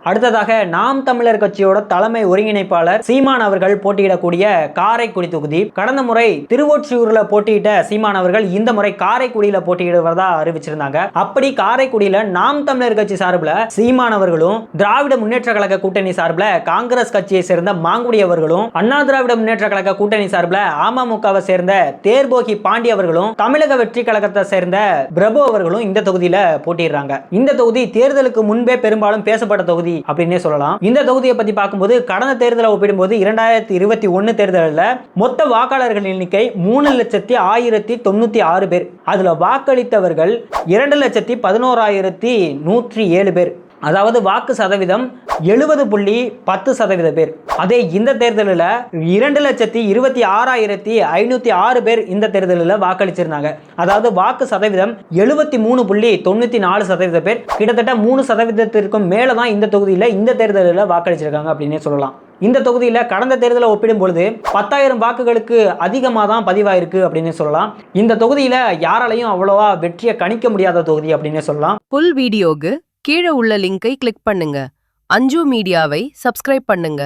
அடுத்ததாக நாம் தமிழர் கட்சியோட தலைமை ஒருங்கிணைப்பாளர் சீமான் அவர்கள் போட்டியிடக்கூடிய காரைக்குடி தொகுதி. கடந்த முறை திருவொற்றியூர்ல போட்டியிட்ட சீமான் அவர்கள் இந்த முறை காரைக்குடியில போட்டியிடுவதா அறிவிச்சிருந்தாங்க. அப்படி காரைக்குடியில நாம் தமிழர் கட்சி சார்பில் சீமான் அவர்களும், திராவிட முன்னேற்ற கழக கூட்டணி சார்பில் காங்கிரஸ் கட்சியை சேர்ந்த மாங்குடி அவர்களும், அண்ணா திராவிட முன்னேற்ற கழக கூட்டணி சார்பில் அமமுகவை சேர்ந்த தேர்போகி பாண்டி அவர்களும், தமிழக வெற்றி கழகத்தை சேர்ந்த பிரபு அவர்களும் இந்த தொகுதியில போட்டியிடுறாங்க. இந்த தொகுதி தேர்தலுக்கு முன்பே பெரும்பாலும் பேசப்பட்ட தொகுதி அப்படினே சொல்லலாம். இந்த தொகுதியை பத்தி பார்க்கும்போது கடந்த தேர்தலை ஒப்பிடும்போது 2021 தேர்தலில் மொத்த வாக்காளர்கள் எண்ணிக்கை 3,1096 பேர். அதுல வாக்களித்தவர்கள் 2,11,107 பேர். அதாவது வாக்கு சதவீதம் 70.10% பேர். அதே இந்த தேர்தலில் 2,26,506 பேர் இந்த தேர்தலில் வாக்களிச்சிருந்தாங்க. அதாவது வாக்கு சதவீதம் 73.94% பேர். கிட்டத்தட்ட 3% மேல தான் இந்த தொகுதியில் இந்த தேர்தலில் வாக்களிச்சிருக்காங்க அப்படின்னே சொல்லலாம். இந்த தொகுதியில் கடந்த தேர்தலை ஒப்பிடும்பொழுது 10,000 வாக்குகளுக்கு அதிகமாக தான் பதிவாயிருக்கு அப்படின்னு சொல்லலாம். இந்த தொகுதியில் யாராலையும் அவ்வளவா வெற்றியை கணிக்க முடியாத தொகுதி அப்படின்னு சொல்லலாம். ஃபுல் வீடியோக்கு கீழே உள்ள லிங்கை கிளிக் பண்ணுங்க. அஞ்சு மீடியாவை சப்ஸ்கிரைப் பண்ணுங்க.